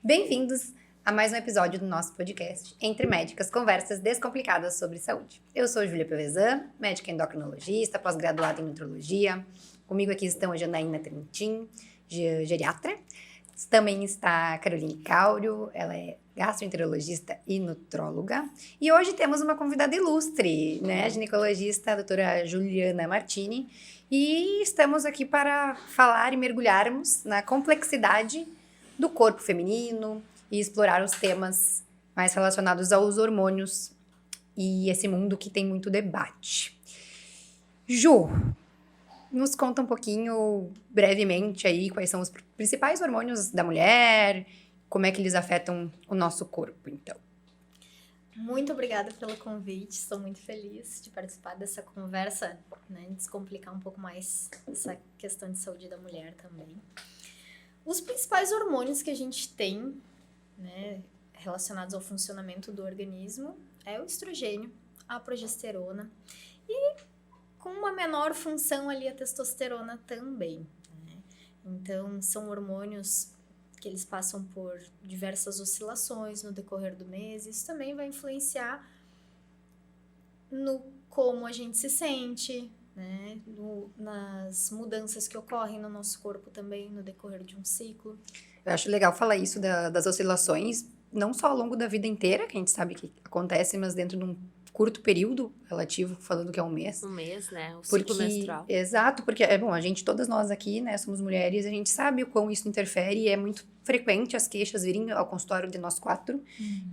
Bem-vindos a mais um episódio do nosso podcast Entre Médicas, conversas descomplicadas sobre saúde. Eu sou Júlia Pevezan, médica endocrinologista, pós-graduada em nutrologia. Comigo aqui estão a Janaína Trentin, geriatra. Também está a Caroline Cáurio, ela é gastroenterologista e nutróloga. E hoje temos uma convidada ilustre, né? A ginecologista, a doutora Juliana Martini. E estamos aqui para falar e mergulharmos na complexidade do corpo feminino e explorar os temas mais relacionados aos hormônios e esse mundo que tem muito debate. Ju, nos conta um pouquinho, brevemente, aí, quais são os principais hormônios da mulher, como é que eles afetam o nosso corpo, então. Muito obrigada pelo convite, estou muito feliz de participar dessa conversa, né, descomplicar um pouco mais essa questão de saúde da mulher também. Os principais hormônios que a gente tem, né, relacionados ao funcionamento do organismo é o estrogênio, a progesterona e com uma menor função ali a testosterona também, né? Então são hormônios que eles passam por diversas oscilações no decorrer do mês. Isso também vai influenciar no como a gente se sente, né? Nas mudanças que ocorrem no nosso corpo também no decorrer de um ciclo. Eu acho legal falar isso das oscilações, não só ao longo da vida inteira, que a gente sabe que acontece, mas dentro de um curto período relativo, falando que é um mês. Um mês, né? O ciclo menstrual. Exato, porque, todas nós aqui, né, somos mulheres, a gente sabe o quão isso interfere e é muito frequente as queixas virem ao consultório de nós quatro.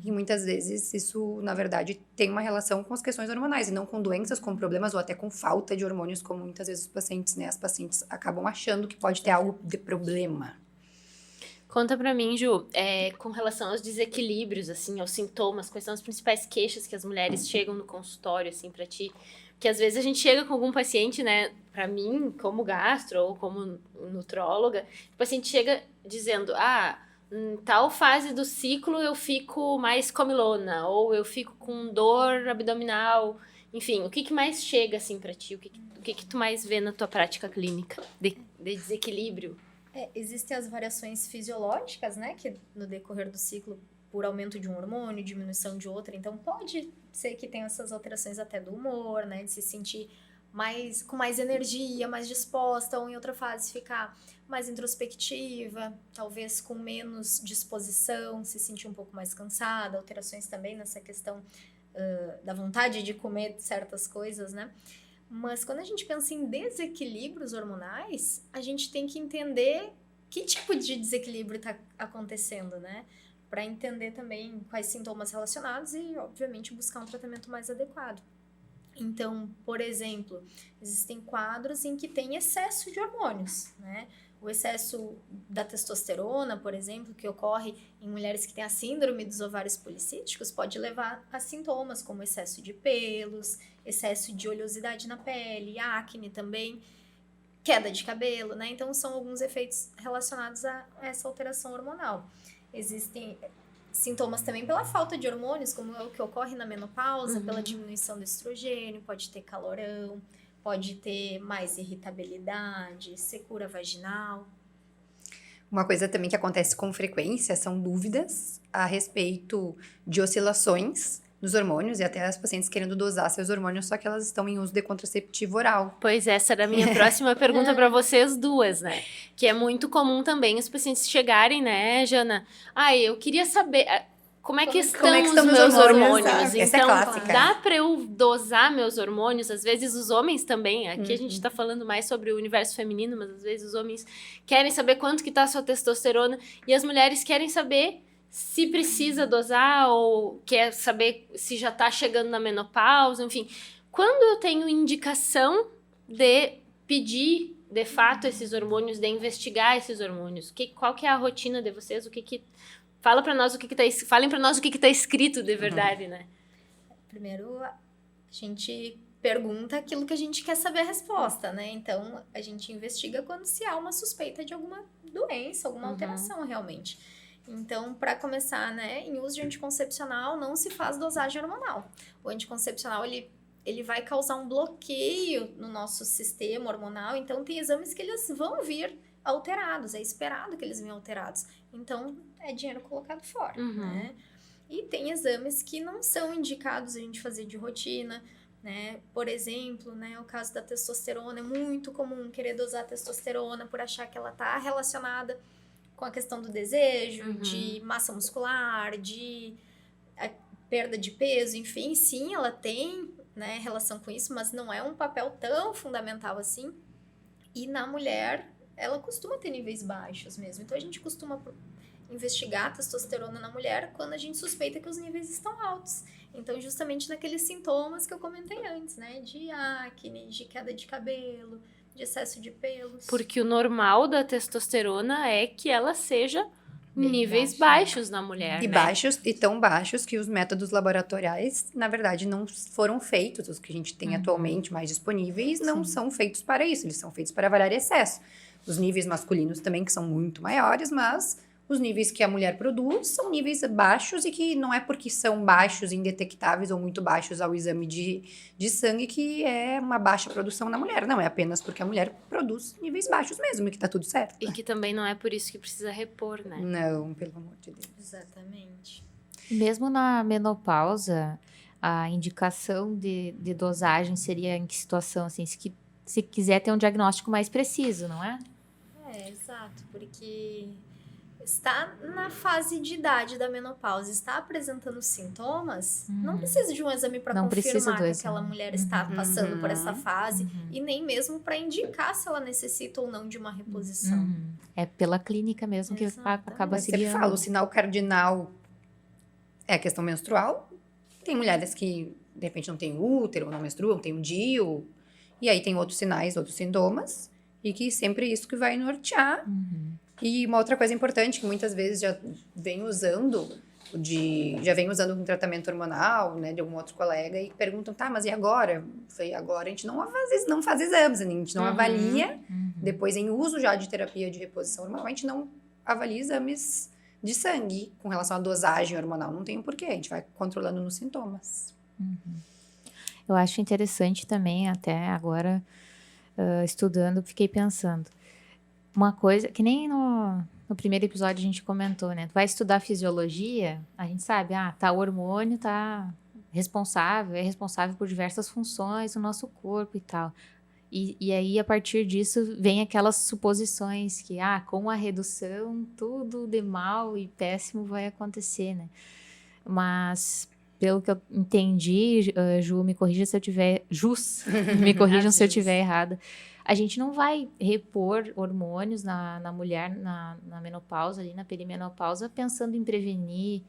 E muitas vezes isso, na verdade, tem uma relação com as questões hormonais e não com doenças, com problemas ou até com falta de hormônios, como muitas vezes os pacientes, né, as pacientes acabam achando que pode ter algo de problema. Conta pra mim, Ju, com relação aos desequilíbrios, assim, aos sintomas, quais são as principais queixas que as mulheres chegam no consultório, assim, pra ti? Que às vezes a gente chega com algum paciente, né, pra mim, como gastro ou como nutróloga, o paciente chega dizendo, em tal fase do ciclo eu fico mais comilona, ou eu fico com dor abdominal, enfim, o que mais chega, assim, pra ti? O que tu mais vê na tua prática clínica de desequilíbrio? Existem as variações fisiológicas, né, que no decorrer do ciclo, por aumento de um hormônio, diminuição de outro, então pode ser que tenha essas alterações até do humor, né, de se sentir com mais energia, mais disposta, ou em outra fase ficar mais introspectiva, talvez com menos disposição, se sentir um pouco mais cansada, alterações também nessa questão da vontade de comer certas coisas, né. Mas quando a gente pensa em desequilíbrios hormonais, a gente tem que entender que tipo de desequilíbrio está acontecendo, né? Para entender também quais sintomas relacionados e, obviamente, buscar um tratamento mais adequado. Então, por exemplo, existem quadros em que tem excesso de hormônios, né? O excesso da testosterona, por exemplo, que ocorre em mulheres que têm a síndrome dos ovários policísticos, pode levar a sintomas como excesso de pelos, excesso de oleosidade na pele, acne também, queda de cabelo, né? Então, são alguns efeitos relacionados a essa alteração hormonal. Existem sintomas também pela falta de hormônios, como é o que ocorre na menopausa, pela diminuição do estrogênio, pode ter calorão, pode ter mais irritabilidade, secura vaginal. Uma coisa também que acontece com frequência são dúvidas a respeito de oscilações nos hormônios e até as pacientes querendo dosar seus hormônios, só que elas estão em uso de contraceptivo oral. Pois essa era a minha próxima pergunta para vocês duas, né? Que é muito comum também os pacientes chegarem, né, Jana? Eu queria saber... Como é que estão os meus hormônios? Essa Então, é clássica. dá para eu dosar meus hormônios? Às vezes os homens também, aqui a gente tá falando mais sobre o universo feminino, mas às vezes os homens querem saber quanto que tá a sua testosterona e as mulheres querem saber se precisa dosar ou quer saber se já tá chegando na menopausa, enfim. Quando eu tenho indicação de pedir, de fato, esses hormônios, de investigar esses hormônios, qual que é a rotina de vocês? Falem para nós o que tá escrito de verdade, né? Primeiro, a gente pergunta aquilo que a gente quer saber a resposta, né? Então, a gente investiga quando se há uma suspeita de alguma doença, alguma alteração realmente. Então, para começar, né, em uso de anticoncepcional, não se faz dosagem hormonal. O anticoncepcional, ele vai causar um bloqueio no nosso sistema hormonal, então tem exames que eles vão vir alterados, é esperado que eles venham alterados. Então, é dinheiro colocado fora, né? E tem exames que não são indicados a gente fazer de rotina, né? Por exemplo, né, o caso da testosterona, é muito comum querer dosar a testosterona por achar que ela tá relacionada com a questão do desejo, de massa muscular, de perda de peso, enfim, sim, ela tem, né, relação com isso, mas não é um papel tão fundamental assim. E na mulher, ela costuma ter níveis baixos mesmo. Então, a gente costuma investigar a testosterona na mulher quando a gente suspeita que os níveis estão altos. Então, justamente naqueles sintomas que eu comentei antes, né? De acne, de queda de cabelo, de excesso de pelos. Porque o normal da testosterona é que ela seja Bem níveis baixo, baixos na mulher, E né? baixos, e tão baixos que os métodos laboratoriais, na verdade, não foram feitos. Os que a gente tem atualmente mais disponíveis não são feitos para isso. Eles são feitos para avaliar excesso. Os níveis masculinos também, que são muito maiores, mas os níveis que a mulher produz são níveis baixos e que não é porque são baixos, indetectáveis ou muito baixos ao exame de sangue que é uma baixa produção na mulher. Não, é apenas porque a mulher produz níveis baixos mesmo e que tá tudo certo. E que também não é por isso que precisa repor, né? Não, pelo amor de Deus. Exatamente. Mesmo na menopausa, a indicação de dosagem seria em que situação? Assim, se quiser ter um diagnóstico mais preciso, não é? Exato, porque está na fase de idade da menopausa, está apresentando sintomas, não precisa de um exame para Não precisa confirmar do que exame. aquela mulher está passando por essa fase e nem mesmo para indicar se ela necessita ou não de uma reposição. É pela clínica mesmo que Exatamente. acaba Eu sempre seguindo. falo, o sinal cardinal é a questão menstrual. Tem mulheres que, de repente, não têm útero, não menstruam, tem um DIU. E aí tem outros sinais, outros sintomas. E que sempre é isso que vai nortear. E uma outra coisa importante, que muitas vezes já vem usando um tratamento hormonal, né, de algum outro colega, e perguntam, tá, mas e agora? Eu falei, agora a gente não faz exames, a gente não avalia. Depois, em uso já de terapia de reposição hormonal, a gente não avalia exames de sangue com relação à dosagem hormonal. Não tem um porquê, a gente vai controlando nos sintomas. Eu acho interessante também, até agora, estudando, fiquei pensando. Uma coisa, que nem no primeiro episódio a gente comentou, né? Tu vai estudar fisiologia, a gente sabe, o hormônio é responsável por diversas funções do nosso corpo e tal. E aí, a partir disso, vem aquelas suposições que, com a redução, tudo de mal e péssimo vai acontecer, né? Mas, pelo que eu entendi, Ju, me corrija se eu tiver... me corrijam se eu tiver errada. A gente não vai repor hormônios na mulher na menopausa, ali na perimenopausa, pensando em prevenir,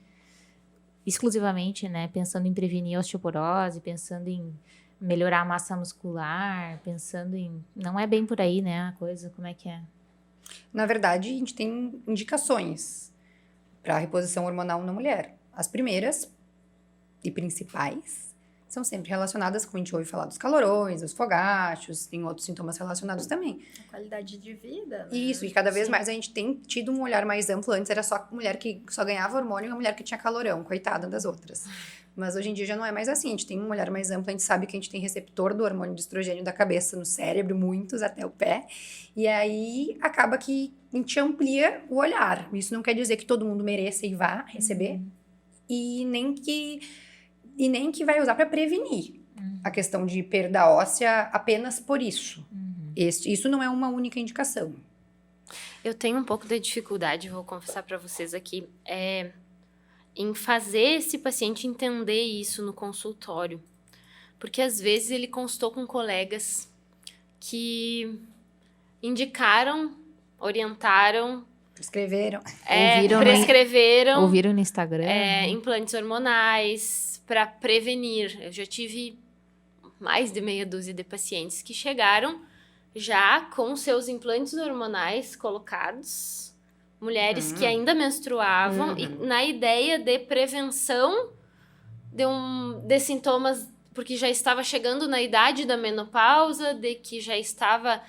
exclusivamente, né? Pensando em prevenir a osteoporose, pensando em melhorar a massa muscular, pensando em... Não é bem por aí, né, a coisa, como é que é? Na verdade, a gente tem indicações para reposição hormonal na mulher. As primeiras e principais são sempre relacionadas, como a gente ouve falar, dos calorões, dos fogachos, tem outros sintomas relacionados também. A qualidade de vida, né? Isso, e cada vez mais a gente tem tido um olhar mais amplo. Antes era só mulher que só ganhava hormônio e uma mulher que tinha calorão, coitada das outras. Mas hoje em dia já não é mais assim, a gente tem um olhar mais amplo, a gente sabe que a gente tem receptor do hormônio de estrogênio da cabeça no cérebro, muitos até o pé, e aí acaba que a gente amplia o olhar. Isso não quer dizer que todo mundo mereça e vá receber, e nem que vai usar para prevenir a questão de perda óssea apenas por isso. Isso não é uma única indicação. Eu tenho um pouco de dificuldade, vou confessar para vocês aqui, em fazer esse paciente entender isso no consultório. Porque às vezes ele consultou com colegas que indicaram, orientaram, Prescreveram. prescreveram Ouviram no Instagram? implantes hormonais para prevenir. Eu já tive mais de meia dúzia de pacientes que chegaram já com seus implantes hormonais colocados, mulheres que ainda menstruavam, e na ideia de prevenção de sintomas, porque já estava chegando na idade da menopausa, de que já estava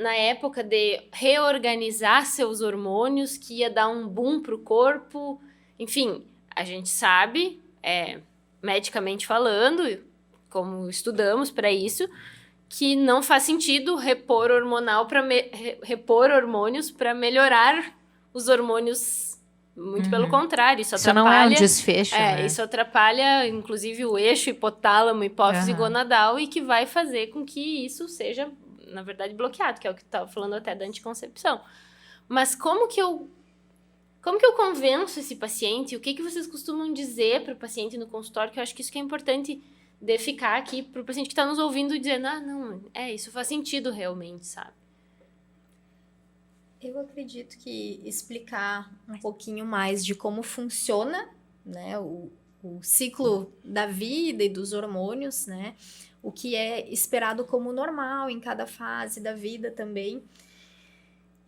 na época de reorganizar seus hormônios, que ia dar um boom pro corpo. Enfim, a gente sabe, medicamente falando, como estudamos para isso, que não faz sentido repor repor hormônios para melhorar os hormônios. Muito pelo contrário, isso atrapalha. Isso não é um desfecho, né? Isso atrapalha, inclusive, o eixo hipotálamo, hipófise gonadal, e que vai fazer com que isso seja, na verdade, bloqueado, que é o que tu estava falando até da anticoncepção. Mas como que eu convenço esse paciente? O que vocês costumam dizer para o paciente no consultório? Que eu acho que isso que é importante de ficar aqui para o paciente que está nos ouvindo dizendo, não, isso faz sentido realmente, sabe? Eu acredito que explicar um pouquinho mais de como funciona, né, o ciclo da vida e dos hormônios, né, o que é esperado como normal em cada fase da vida também.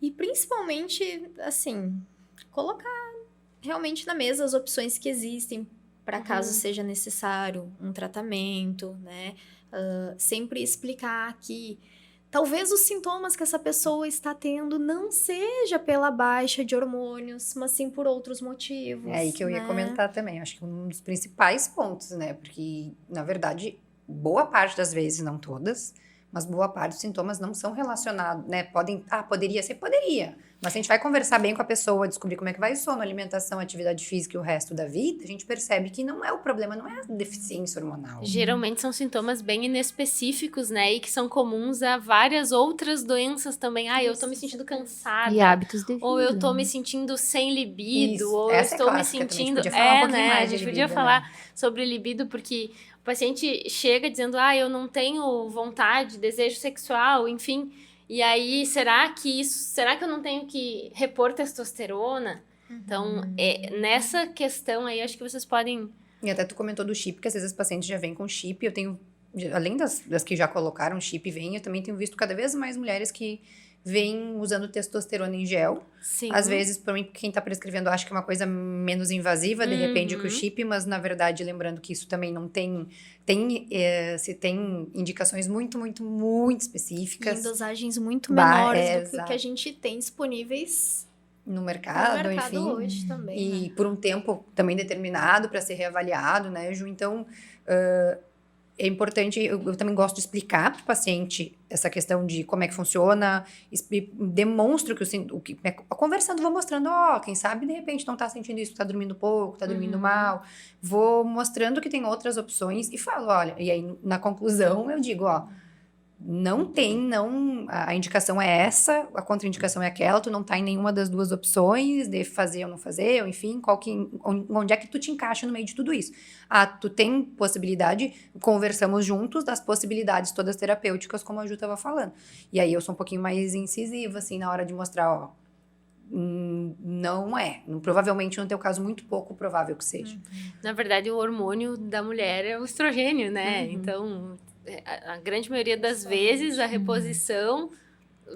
E principalmente, assim, colocar realmente na mesa as opções que existem para caso seja necessário um tratamento, né? Sempre explicar que talvez os sintomas que essa pessoa está tendo não seja pela baixa de hormônios, mas sim por outros motivos. É aí que eu ia comentar também. Acho que um dos principais pontos, né? Porque, na verdade, boa parte das vezes, não todas, mas boa parte dos sintomas não são relacionados, né? Poderia ser? Poderia. Mas se a gente vai conversar bem com a pessoa, descobrir como é que vai o sono, alimentação, atividade física e o resto da vida, a gente percebe que não é o problema, não é a deficiência hormonal. Geralmente são sintomas bem inespecíficos, né? E que são comuns a várias outras doenças também. Eu tô me sentindo cansada. E hábitos de vida. Ou eu tô me sentindo sem libido. Isso. Ou Essa eu estou me clássica também. sentindo... A gente podia falar um pouquinho mais a de gente podia libido, falar sobre libido, porque o paciente chega dizendo, eu não tenho vontade, desejo sexual, enfim... E aí, será que eu não tenho que repor testosterona? Então, nessa questão aí, acho que vocês podem... E até tu comentou do chip, que às vezes os pacientes já vêm com chip. Eu tenho, além das que já colocaram chip e eu também tenho visto cada vez mais mulheres que vêm usando testosterona em gel. Sim. Às vezes, para mim, quem tá prescrevendo acha que é uma coisa menos invasiva, de repente, que o chip, mas na verdade, lembrando que isso também não tem se tem indicações muito, muito, muito específicas. E em dosagens muito menores do que o exato. que a gente tem disponíveis no mercado, enfim. Hoje também, e né? por um tempo também determinado para ser reavaliado, né, Ju? Então, é importante, eu também gosto de explicar para o paciente essa questão de como é que funciona, demonstro conversando, vou mostrando, quem sabe de repente não tá sentindo isso, tá dormindo pouco, tá dormindo mal, vou mostrando que tem outras opções e falo, olha, e aí na conclusão eu digo, a indicação é essa, a contraindicação é aquela, tu não tá em nenhuma das duas opções, de fazer ou não fazer, ou enfim, onde é que tu te encaixa no meio de tudo isso? Tu tem possibilidade, conversamos juntos das possibilidades todas terapêuticas, como a Ju tava falando. E aí eu sou um pouquinho mais incisiva, assim, na hora de mostrar, não é. Provavelmente, no teu caso, muito pouco provável que seja. Na verdade, o hormônio da mulher é o estrogênio, né? Então... a grande maioria das vezes a reposição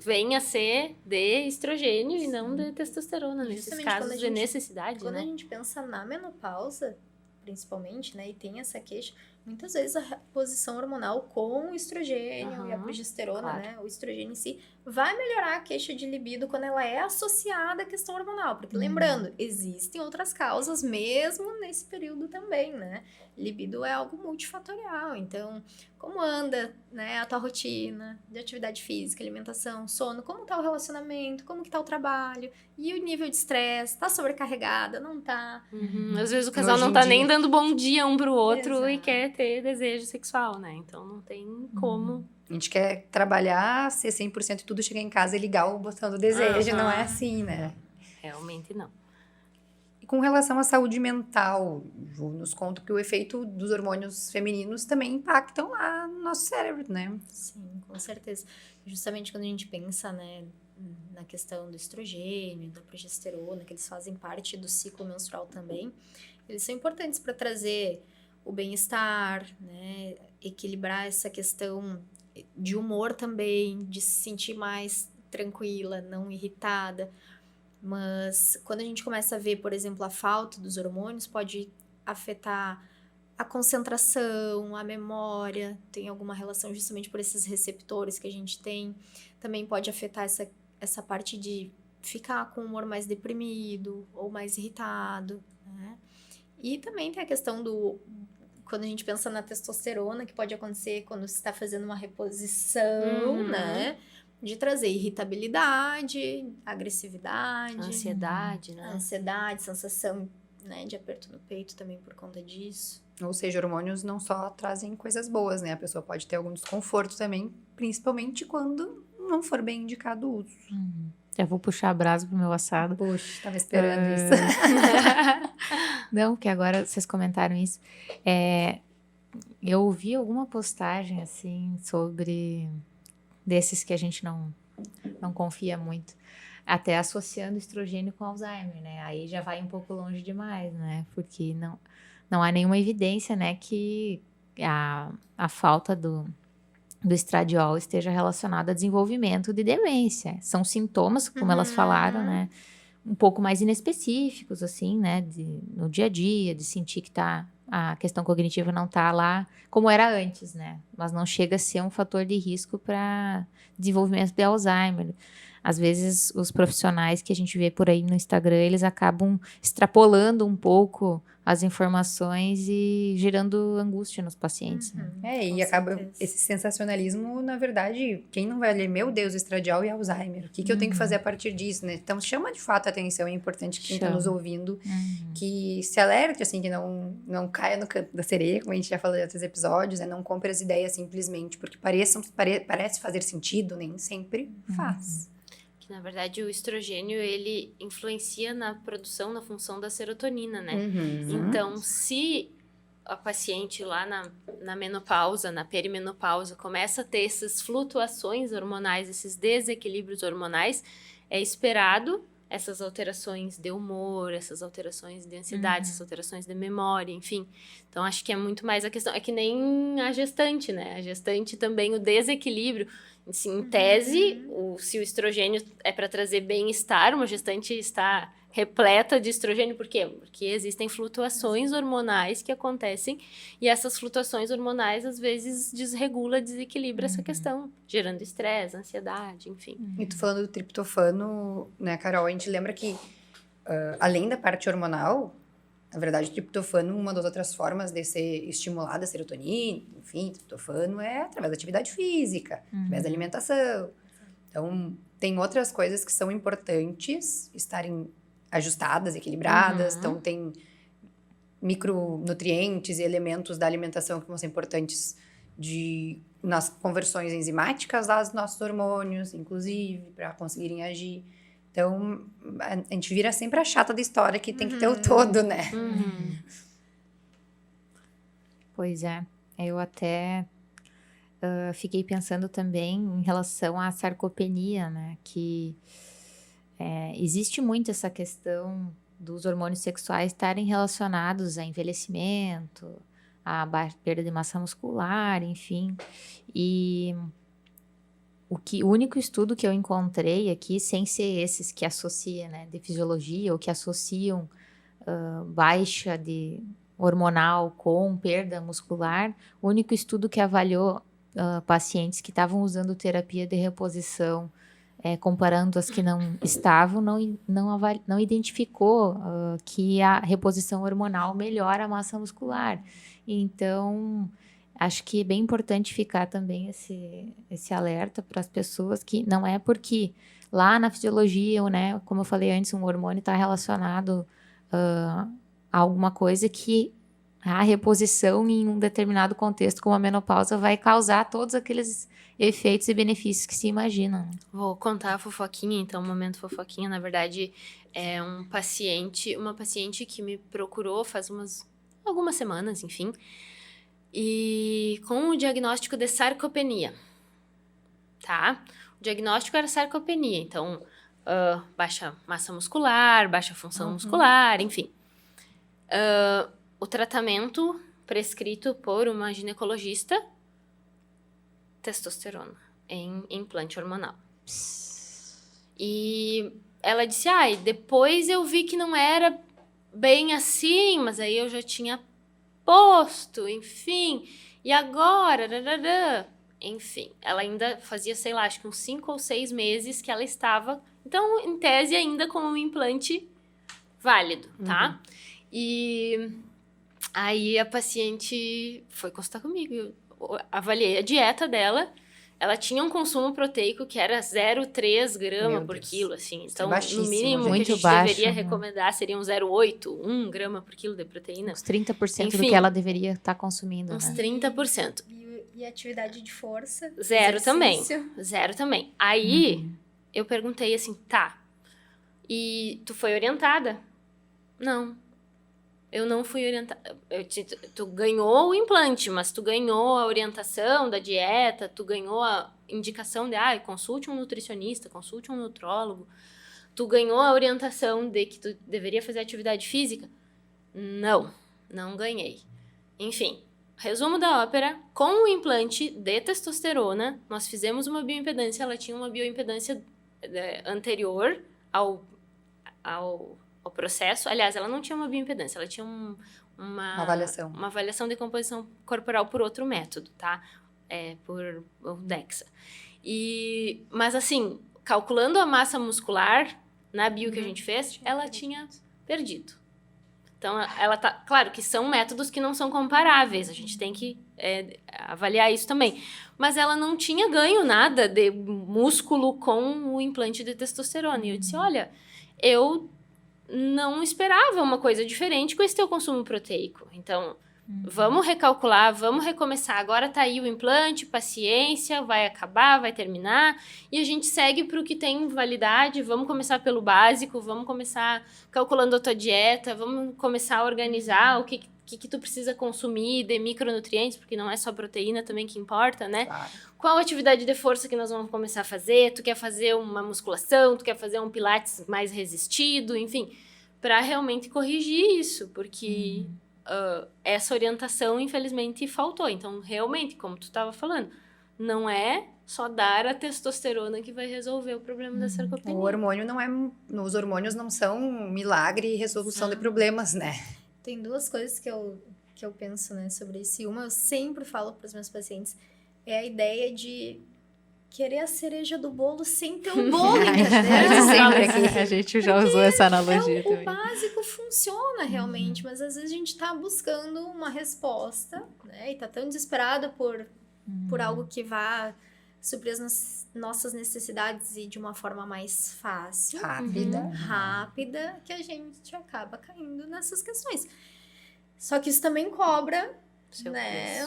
vem a ser de estrogênio e não de testosterona, nesses casos de necessidade, quando né? a gente pensa na menopausa, principalmente, né, e tem essa queixa, muitas vezes a reposição hormonal com o estrogênio e a progesterona, né, o estrogênio em si, vai melhorar a queixa de libido quando ela é associada à questão hormonal, porque lembrando, existem outras causas mesmo nesse período também, né? Libido é algo multifatorial, então, como anda, né, a tua rotina de atividade física, alimentação, sono, como tá o relacionamento, como que tá o trabalho, e o nível de estresse, tá sobrecarregada, não tá? Às vezes o casal não tá nem dando bom dia um pro outro e quer ter desejo sexual, né? Então não tem como. A gente quer trabalhar, ser 100% e tudo, chegar em casa e ligar o botão do desejo, não é assim, né? Realmente não. E com relação à saúde mental, Ju, nos conta que o efeito dos hormônios femininos também impactam lá no nosso cérebro, né? Sim, com certeza. Justamente quando a gente pensa, né, na questão do estrogênio, da progesterona, que eles fazem parte do ciclo menstrual também, eles são importantes para trazer o bem-estar, né, equilibrar essa questão de humor também, de se sentir mais tranquila, não irritada. Mas quando a gente começa a ver, por exemplo, a falta dos hormônios, pode afetar a concentração, a memória, tem alguma relação justamente por esses receptores que a gente tem. Também pode afetar essa parte de ficar com o humor mais deprimido ou mais irritado, né? E também tem a questão quando a gente pensa na testosterona, que pode acontecer quando você está fazendo uma reposição, né? De trazer irritabilidade, agressividade, Ansiedade, sensação, né, de aperto no peito também por conta disso. Ou seja, hormônios não só trazem coisas boas, né? A pessoa pode ter algum desconforto também, principalmente quando não for bem indicado o uso. Já vou puxar a brasa pro meu assado. Puxa, tava esperando isso. Não, que agora vocês comentaram isso. Eu ouvi alguma postagem, assim, sobre desses que a gente não confia muito, até associando estrogênio com Alzheimer, né? Aí já vai um pouco longe demais, né? Porque não há nenhuma evidência, né, que a falta do estradiol esteja relacionada a desenvolvimento de demência. São sintomas, como elas falaram, né? Um pouco mais inespecíficos, assim, né? No dia a dia, de sentir que a questão cognitiva não tá lá como era antes, né? Mas não chega a ser um fator de risco para desenvolvimento de Alzheimer. Às vezes, os profissionais que a gente vê por aí no Instagram, eles acabam extrapolando um pouco as informações e gerando angústia nos pacientes. Né? E acaba esse sensacionalismo, na verdade, quem não vai ler, meu Deus, estradiol e Alzheimer, o que eu tenho que fazer a partir disso, né? Então, chama de fato a atenção, é importante que quem está nos ouvindo, que se alerte, assim, que não caia no canto da sereia, como a gente já falou em outros episódios, né? Não compre as ideias simplesmente porque parece fazer sentido, nem sempre faz. Que, na verdade, o estrogênio, ele influencia na produção, na função da serotonina, né? Então, se a paciente lá na menopausa, na perimenopausa, começa a ter essas flutuações hormonais, esses desequilíbrios hormonais, é esperado essas alterações de humor, essas alterações de ansiedade, essas alterações de memória, enfim. Então, acho que é muito mais a questão... É que nem a gestante, né? A gestante também, o desequilíbrio... Assim, em tese, se o estrogênio é para trazer bem-estar, uma gestante está repleta de estrogênio. Por quê? Porque existem flutuações hormonais que acontecem e essas flutuações hormonais, às vezes, desequilibra essa questão, gerando estresse, ansiedade, enfim. E tu falando do triptofano, né, Carol, a gente lembra que, além da parte hormonal, na verdade, o triptofano, uma das outras formas de ser estimulada a serotonina, enfim, triptofano é através da atividade física, através da alimentação. Então, tem outras coisas que são importantes estarem ajustadas, equilibradas. Então, tem micronutrientes e elementos da alimentação que vão ser importantes nas conversões enzimáticas dos nossos hormônios, inclusive, para conseguirem agir. Então, a gente vira sempre a chata da história, que tem que ter o todo, né? Pois é. Eu até fiquei pensando também em relação à sarcopenia, né? Que existe muito essa questão dos hormônios sexuais estarem relacionados a envelhecimento, a perda de massa muscular, enfim. E... O único estudo que eu encontrei aqui, sem ser esses que associam, né, de fisiologia ou que associam baixa de hormonal com perda muscular, o único estudo que avaliou pacientes que estavam usando terapia de reposição, comparando as que não estavam, não identificou que a reposição hormonal melhora a massa muscular. Então... Acho que é bem importante ficar também esse alerta para as pessoas que não é porque lá na fisiologia, né, como eu falei antes, um hormônio está relacionado a alguma coisa que a reposição em um determinado contexto, como a menopausa, vai causar todos aqueles efeitos e benefícios que se imaginam. Vou contar a fofoquinha, então, um momento fofoquinha. Na verdade, é uma paciente que me procurou faz algumas semanas, enfim, e com o diagnóstico de sarcopenia, tá? O diagnóstico era sarcopenia, então, baixa massa muscular, baixa função muscular, enfim. O tratamento prescrito por uma ginecologista, testosterona em implante hormonal. E ela disse, depois eu vi que não era bem assim, mas aí eu já tinha posto, enfim, e agora, enfim, ela ainda fazia, sei lá, acho que uns 5 ou 6 meses que ela estava, então, em tese, ainda com um implante válido, tá? E Aí a paciente foi consultar comigo. Eu avaliei a dieta dela. Ela tinha um consumo proteico que era 0,3 grama Meu por Deus. quilo, assim. Isso é Então, baixíssimo, no mínimo gente. que a Muito gente baixo, deveria né? recomendar seriam 0,8, 1 grama por quilo de proteína. Uns 30% do Enfim. que ela deveria estar consumindo, Uns né? 30%. E atividade de força? Zero também. exercício? Zero também. Aí, eu perguntei assim, tá, e tu foi orientada? Não. Eu não fui orientada. Tu ganhou o implante, mas tu ganhou a orientação da dieta, tu ganhou a indicação de, consulte um nutricionista, consulte um nutrólogo. Tu ganhou a orientação de que tu deveria fazer atividade física? Não ganhei. Enfim, resumo da ópera, com o implante de testosterona, nós fizemos uma bioimpedância, ela tinha uma bioimpedância anterior ao processo. Aliás, ela não tinha uma bioimpedância, ela tinha uma avaliação. Uma avaliação de composição corporal por outro método, tá? Por o DEXA. Mas assim, calculando a massa muscular na bio que a gente fez, ela tinha perdido. Então, ela tá... Claro que são métodos que não são comparáveis, a gente tem que avaliar isso também. Mas ela não tinha ganho nada de músculo com o implante de testosterona. E eu disse, olha, eu não esperava uma coisa diferente com esse teu consumo proteico. Então, vamos recalcular, vamos recomeçar. Agora tá aí o implante, paciência, vai acabar, vai terminar. E a gente segue para o que tem validade. Vamos começar pelo básico, vamos começar calculando a tua dieta, vamos começar a organizar o que tu precisa consumir de micronutrientes, porque não é só proteína também que importa, né? Claro. Qual atividade de força que nós vamos começar a fazer? Tu quer fazer uma musculação? Tu quer fazer um pilates mais resistido? Enfim, para realmente corrigir isso, porque essa orientação, infelizmente, faltou. Então, realmente, como tu estava falando, não é só dar a testosterona que vai resolver o problema da sarcopenia. O hormônio não é... Os hormônios não são milagre e resolução de problemas, né? Tem duas coisas que eu penso, né, sobre isso. E uma eu sempre falo para os meus pacientes, é a ideia de querer a cereja do bolo sem ter o bolo, entendeu? Sempre aqui. A gente já usou essa analogia O também. básico funciona realmente, mas às vezes a gente tá buscando uma resposta, né? E tá tão desesperada por algo que vá suprir as nossas necessidades e de uma forma mais fácil, rápida, que a gente acaba caindo nessas questões. Só que isso também cobra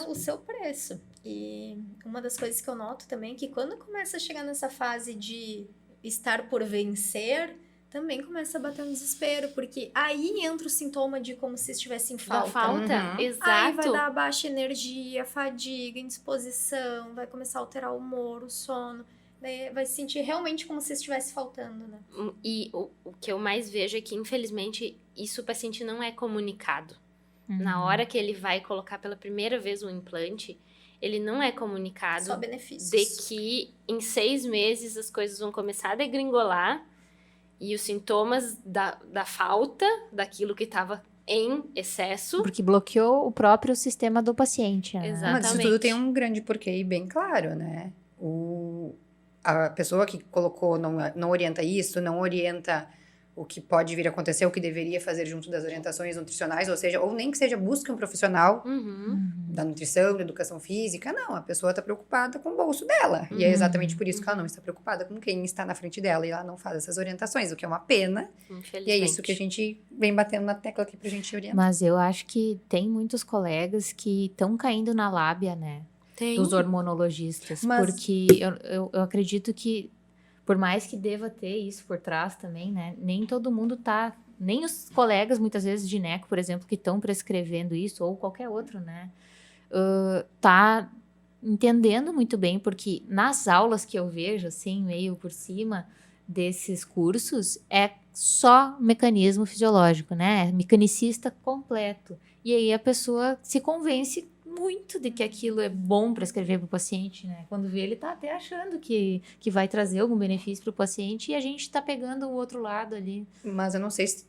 o seu preço. E uma das coisas que eu noto também é que quando começa a chegar nessa fase de estar por vencer, também começa a bater um desespero, porque aí entra o sintoma de como se estivesse em falta. Exato. Aí vai dar baixa energia, fadiga, indisposição, vai começar a alterar o humor, o sono. Daí vai se sentir realmente como se estivesse faltando, né? E o que eu mais vejo é que, infelizmente, isso o paciente não é comunicado. Na hora que ele vai colocar pela primeira vez um implante, ele não é comunicado Só benefícios. de que em 6 meses as coisas vão começar a degringolar e os sintomas da falta daquilo que estava em excesso. Porque bloqueou o próprio sistema do paciente, né? Exatamente. Mas isso tudo tem um grande porquê e bem claro, né? A pessoa que colocou não orienta isso, não orienta o que pode vir a acontecer, o que deveria fazer junto das orientações nutricionais, ou seja, ou nem que seja busque um profissional da nutrição, da educação física, não, a pessoa está preocupada com o bolso dela, e é exatamente por isso que ela não está preocupada com quem está na frente dela, e ela não faz essas orientações, o que é uma pena, e é isso que a gente vem batendo na tecla aqui pra gente orientar. Mas eu acho que tem muitos colegas que estão caindo na lábia, né? Dos hormonologistas, porque eu acredito que por mais que deva ter isso por trás também, né? Nem todo mundo tá... Nem os colegas, muitas vezes, de gineco, por exemplo, que estão prescrevendo isso, ou qualquer outro, né? Tá entendendo muito bem, porque nas aulas que eu vejo, assim, meio por cima desses cursos, é só mecanismo fisiológico, né? Mecanicista completo. E aí a pessoa se convence muito de que aquilo é bom para escrever para o paciente, né? Quando vê, ele tá até achando que vai trazer algum benefício para o paciente e a gente tá pegando o outro lado ali. Mas eu não sei se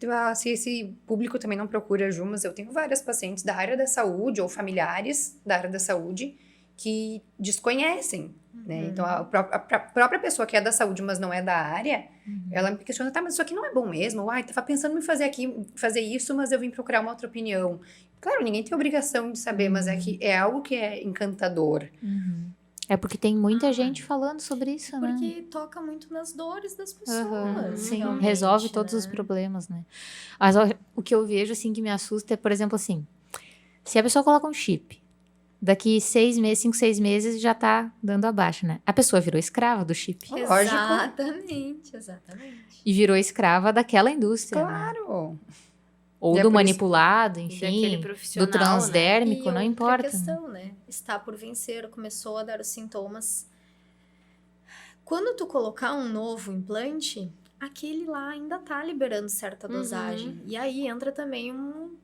esse público também não procura, Ju, mas eu tenho várias pacientes da área da saúde ou familiares da área da saúde que desconhecem, né? Então, a própria pessoa que é da saúde, mas não é da área, ela me questiona, tá, mas isso aqui não é bom mesmo? Ai, tava pensando em fazer isso, mas eu vim procurar uma outra opinião. Claro, ninguém tem obrigação de saber, mas é algo que é encantador. É porque tem muita gente falando sobre isso, né? Porque toca muito nas dores das pessoas. Sim, realmente, resolve todos né? os problemas, né? Mas o que eu vejo, assim, que me assusta é, por exemplo, assim, se a pessoa coloca um chip, daqui 6 meses, 5, 6 meses, já tá dando abaixo, né? A pessoa virou escrava do chip. Exatamente. E virou escrava daquela indústria, né? Claro! Ou E é do por isso- manipulado, E enfim, daquele do profissional, transdérmico, E não outra importa. questão, né? Está por vencer, começou a dar os sintomas. Quando tu colocar um novo implante, aquele lá ainda tá liberando certa dosagem. E aí entra também um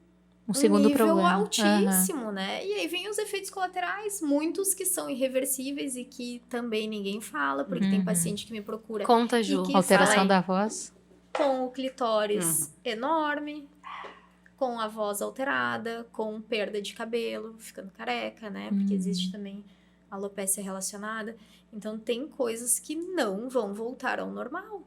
segundo nível problema. altíssimo, né? E aí vem os efeitos colaterais, muitos que são irreversíveis e que também ninguém fala, porque tem paciente que me procura Conta, e Ju. que Alteração fala da voz. com o clitóris enorme, com a voz alterada, com perda de cabelo, ficando careca, né? Porque existe também alopécia relacionada. Então, tem coisas que não vão voltar ao normal.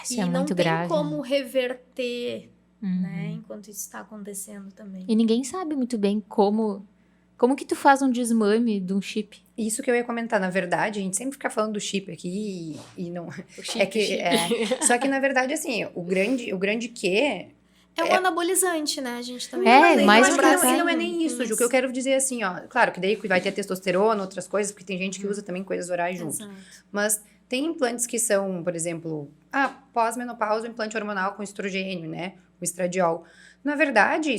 Isso E é não muito tem grave. como reverter, né? Enquanto isso está acontecendo também. E ninguém sabe muito bem como que tu faz um desmame de um chip. Isso que eu ia comentar, na verdade, a gente sempre fica falando do chip aqui e não... O chip, É que, só que, na verdade, assim, o grande que... É um anabolizante, né? A gente também mais eu do acho que que até. não é nem isso, Ju. O que eu quero dizer assim, ó. Claro que daí vai ter testosterona, outras coisas, porque tem gente que usa também coisas orais junto. Exato. Mas tem implantes que são, por exemplo, pós-menopausa, um implante hormonal com estrogênio, né? Com estradiol. Na verdade,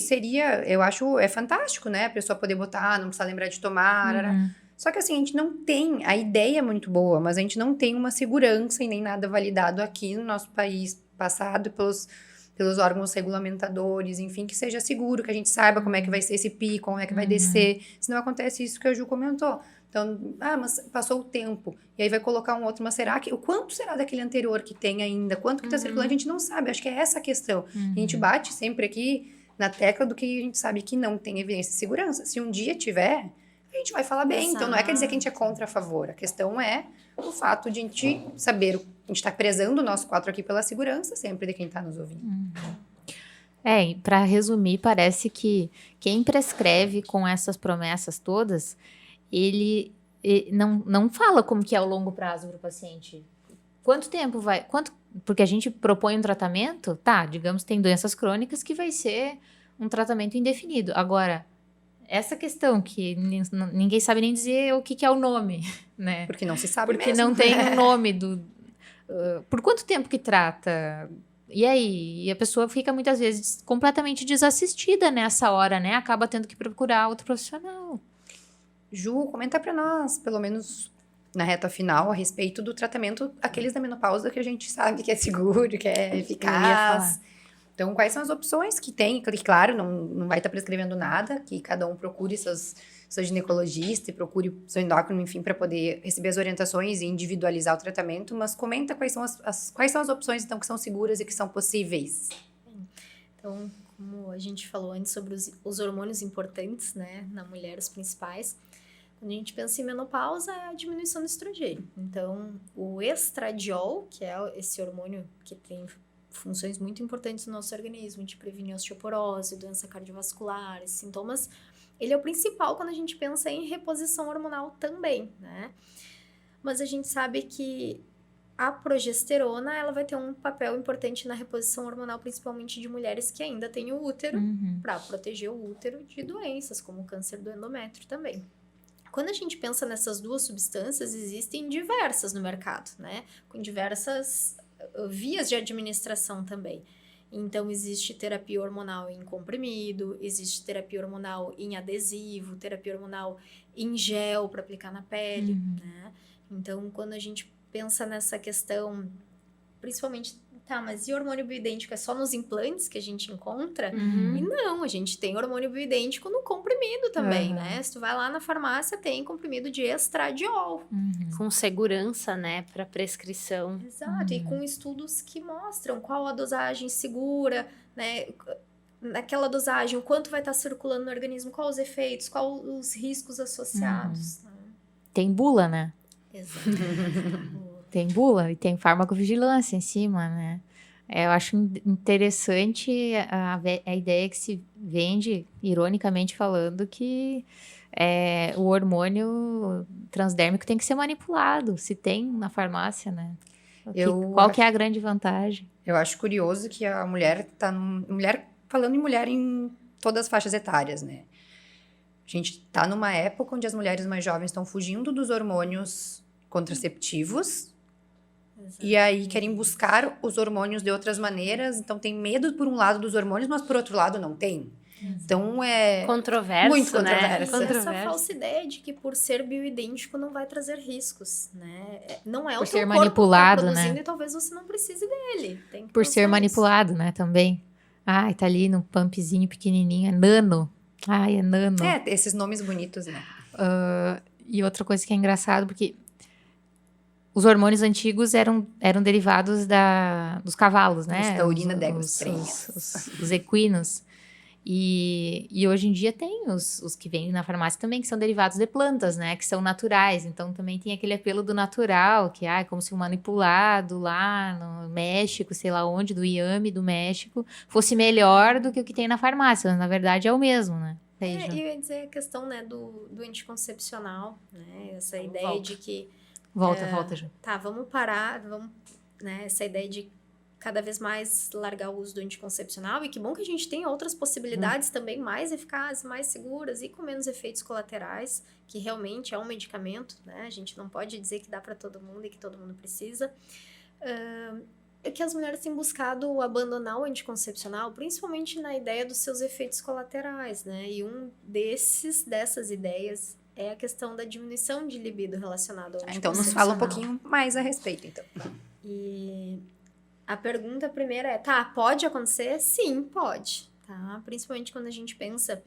eu acho, é fantástico, né? A pessoa poder botar, não precisa lembrar de tomar. Só que assim, a gente não tem, a ideia é muito boa, mas a gente não tem uma segurança e nem nada validado aqui no nosso país, passado pelos órgãos regulamentadores, enfim, que seja seguro, que a gente saiba como é que vai ser esse pico, como é que vai descer. Senão acontece isso que a Ju comentou. Então, mas passou o tempo, e aí vai colocar um outro, mas será que, o quanto será daquele anterior que tem ainda? Quanto que tá circulando? A gente não sabe, acho que é essa a questão. A gente bate sempre aqui na tecla do que a gente sabe que não tem evidência de segurança. Se um dia tiver, a gente vai falar bem. Então, não é quer dizer que a gente é contra a favor. A questão é o fato de a gente saber, a gente tá prezando o nosso 4 aqui pela segurança sempre de quem tá nos ouvindo. E para resumir, parece que quem prescreve com essas promessas todas, ele não fala como que é o longo prazo para o paciente. Quanto tempo vai... Porque a gente propõe um tratamento, digamos, tem doenças crônicas que vai ser um tratamento indefinido. Agora, essa questão que ninguém sabe nem dizer o que é o nome, né? Porque não se sabe Porque mesmo. não tem um nome do... por quanto tempo que trata? E aí? E a pessoa fica muitas vezes completamente desassistida nessa hora, né? Acaba tendo que procurar outro profissional. Ju, comenta pra nós, pelo menos na reta final, a respeito do tratamento, aqueles da menopausa que a gente sabe que é seguro, que é eficaz. Então, quais são as opções que tem? Claro, não vai estar prescrevendo nada, que cada um procure seu ginecologista e procure seu endócrino, enfim, para poder receber as orientações e individualizar o tratamento, mas comenta quais são as opções, então, que são seguras e que são possíveis. Então, como a gente falou antes sobre os hormônios importantes, né, na mulher, os principais, quando a gente pensa em menopausa, é a diminuição do estrogênio. Então, o estradiol, que é esse hormônio que tem funções muito importantes no nosso organismo, de prevenir osteoporose, doença cardiovascular, esses sintomas, ele é o principal quando a gente pensa em reposição hormonal também, né? Mas a gente sabe que a progesterona, ela vai ter um papel importante na reposição hormonal, principalmente de mulheres que ainda têm o útero, para proteger o útero de doenças, como o câncer do endométrio também. Quando a gente pensa nessas duas substâncias, existem diversas no mercado, né? Com diversas vias de administração também. Então, existe terapia hormonal em comprimido, existe terapia hormonal em adesivo, terapia hormonal em gel para aplicar na pele, né? Então, quando a gente pensa nessa questão, principalmente, mas e hormônio bioidêntico? É só nos implantes que a gente encontra? E não, a gente tem hormônio bioidêntico no comprimido também, né? Se tu vai lá na farmácia, tem comprimido de estradiol. Com segurança, né, para prescrição. Exato, e com estudos que mostram qual a dosagem segura, né? Naquela dosagem, o quanto vai estar circulando no organismo, quais os efeitos, quais os riscos associados, né? tem bula, né? Exato. Tem bula e tem farmacovigilância em cima, né? Eu acho interessante a ideia que se vende, ironicamente falando, que o hormônio transdérmico tem que ser manipulado, se tem na farmácia, né? Qual que é a grande vantagem? Eu acho curioso que a mulher falando em mulher em todas as faixas etárias, né? A gente tá numa época onde as mulheres mais jovens estão fugindo dos hormônios contraceptivos. Exato. E aí querem buscar os hormônios de outras maneiras. Então tem medo por um lado dos hormônios, mas por outro lado não tem. Então é Controverso, muito né? controverso. Essa falsa ideia de que por ser bioidêntico não vai trazer riscos, né? Não é Por o teu ser corpo manipulado, que tá produzindo, né? e talvez você não precise dele. Tem que Por pensar ser nisso. manipulado, né, também. Ai, tá ali no pumpzinho pequenininho, é nano. Ai, é nano. Esses nomes bonitos, né? E outra coisa que é engraçado, porque os hormônios antigos eram derivados dos cavalos, né? Os taurina, Os equinos. E hoje em dia tem os que vêm na farmácia também, que são derivados de plantas, né? Que são naturais. Então também tem aquele apelo do natural, que é como se o manipulado lá no México, sei lá onde, do Iame do México, fosse melhor do que o que tem na farmácia. Mas, na verdade é o mesmo, né? E eu ia dizer a questão, né, do anticoncepcional, né? Essa ideia de que... Volta, Ju. Tá, vamos parar, né? Essa ideia de cada vez mais largar o uso do anticoncepcional, e que bom que a gente tem outras possibilidades também mais eficazes, mais seguras e com menos efeitos colaterais, que realmente é um medicamento, né? A gente não pode dizer que dá para todo mundo e que todo mundo precisa. É que as mulheres têm buscado abandonar o anticoncepcional, principalmente na ideia dos seus efeitos colaterais, né? E dessas ideias é a questão da diminuição de libido relacionada ao Então anticoncepcional. nos fala um pouquinho mais a respeito, então. E a pergunta primeira é, pode acontecer? Sim, pode, tá? Principalmente quando a gente pensa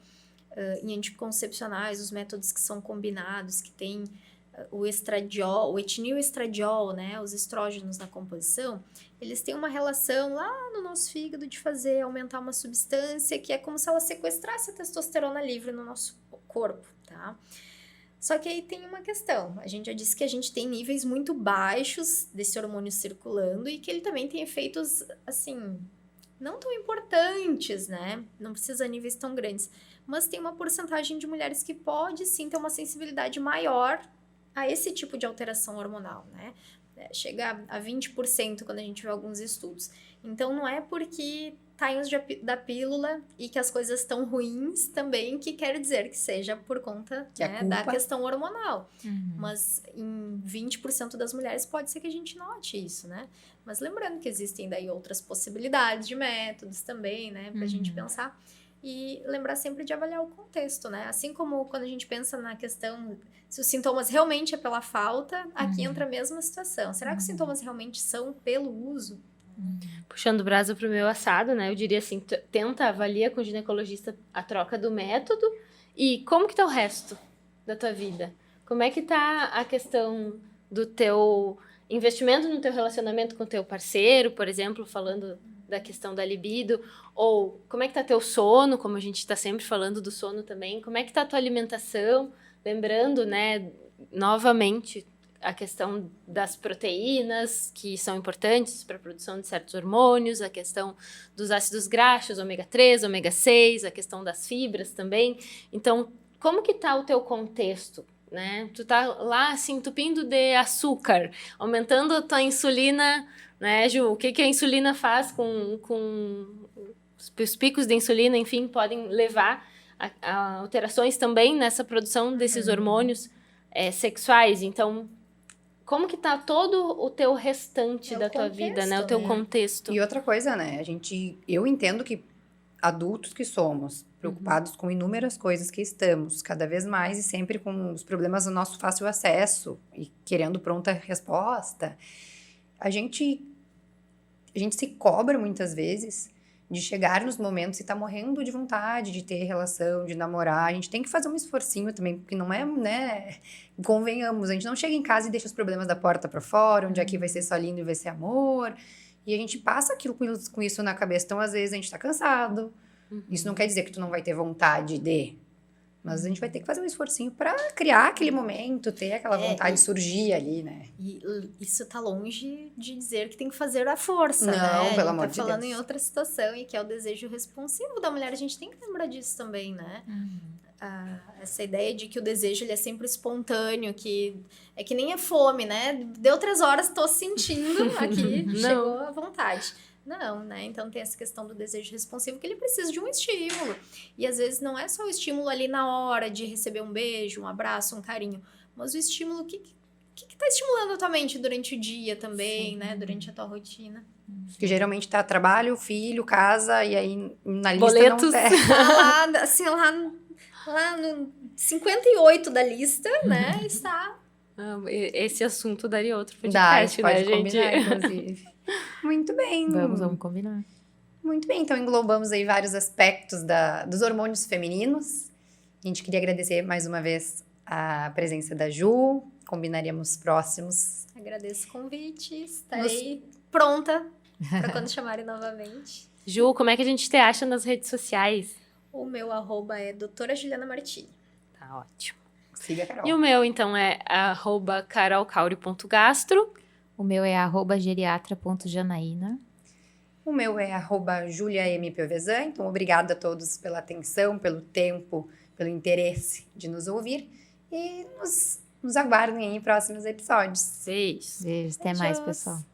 em anticoncepcionais, os métodos que são combinados, que tem o estradiol, o etinilestradiol, né? Os estrógenos na composição, eles têm uma relação lá no nosso fígado de aumentar uma substância que é como se ela sequestrasse a testosterona livre no nosso corpo, tá? Só que aí tem uma questão, a gente já disse que a gente tem níveis muito baixos desse hormônio circulando e que ele também tem efeitos, assim, não tão importantes, né? Não precisa níveis tão grandes, mas tem uma porcentagem de mulheres que pode sim ter uma sensibilidade maior a esse tipo de alteração hormonal, né? Chega a 20% quando a gente vê alguns estudos. Então, não é porque tá em uso da pílula e que as coisas estão ruins também que quer dizer que seja por conta, né, da questão hormonal. Mas em 20% das mulheres pode ser que a gente note isso, né? Mas lembrando que existem daí outras possibilidades de métodos também, né? Pra gente pensar. E lembrar sempre de avaliar o contexto, né? Assim como quando a gente pensa na questão se os sintomas realmente é pela falta, aqui entra a mesma situação. Será que os sintomas realmente são pelo uso? Puxando brasa pro meu assado, né? Eu diria assim, avalia com o ginecologista a troca do método e como que tá o resto da tua vida? Como é que tá a questão do teu investimento no teu relacionamento com o teu parceiro, por exemplo, falando da questão da libido, ou como é que tá teu sono, como a gente tá sempre falando do sono também, como é que tá a tua alimentação, lembrando, né, novamente, a questão das proteínas, que são importantes para a produção de certos hormônios, a questão dos ácidos graxos, ômega 3, ômega 6, a questão das fibras também. Então, como que tá o teu contexto, né? Tu tá lá, assim, entupindo de açúcar, aumentando a tua insulina, né, Ju? O que a insulina faz com os picos de insulina, enfim, podem levar a alterações também nessa produção desses hormônios sexuais. Então, como que tá todo o teu restante da tua vida, né? O teu contexto. E outra coisa, né? Eu entendo que adultos que somos, preocupados com inúmeras coisas que estamos, cada vez mais e sempre com os problemas do nosso fácil acesso e querendo pronta resposta, a gente se cobra muitas vezes de chegar nos momentos e tá morrendo de vontade de ter relação, de namorar. A gente tem que fazer um esforcinho também, porque não é, né? Convenhamos, a gente não chega em casa e deixa os problemas da porta para fora, onde aqui vai ser só lindo e vai ser amor. E a gente passa aquilo com isso na cabeça. Então, às vezes, a gente tá cansado. Isso não quer dizer que tu não vai ter vontade de... Mas a gente vai ter que fazer um esforcinho pra criar aquele momento, ter aquela vontade de surgir ali, né? E isso tá longe de dizer que tem que fazer à força, né? Não, pelo amor tá de falando Deus. em outra situação, e que é o desejo responsivo da mulher. A gente tem que lembrar disso também, né? Essa ideia de que o desejo ele é sempre espontâneo, que é que nem a fome, né? Deu 3 horas, tô sentindo aqui, Não. chegou à vontade. Não, né? Então tem essa questão do desejo responsivo, que ele precisa de um estímulo. E às vezes não é só o estímulo ali na hora de receber um beijo, um abraço, um carinho, mas o estímulo que tá estimulando a tua mente durante o dia também, né? Durante a tua rotina. Que geralmente tá trabalho, filho, casa, e aí na lista Boletos. não Tá lá, assim, lá no 58 da lista, né? Está. Esse assunto daria outro Dá, a podcast, gente né, pode gente? combinar, inclusive. Muito bem. Vamos combinar. Muito bem, então englobamos aí vários aspectos dos hormônios femininos. A gente queria agradecer mais uma vez a presença da Ju, combinaríamos próximos. Agradeço o convite, estarei pronta para quando chamarem novamente. Ju, como é que a gente te acha nas redes sociais? O meu @, é doutora Juliana Martini. Tá ótimo. Siga a Carol. E o meu, então, é @carolcauri.gastro. O meu é @geriatra.janaína. O meu é @juliampiovesan. Então, obrigada a todos pela atenção, pelo tempo, pelo interesse de nos ouvir. E nos aguardem aí em próximos episódios. Beijo. Beijos, até mais, Beijos. pessoal.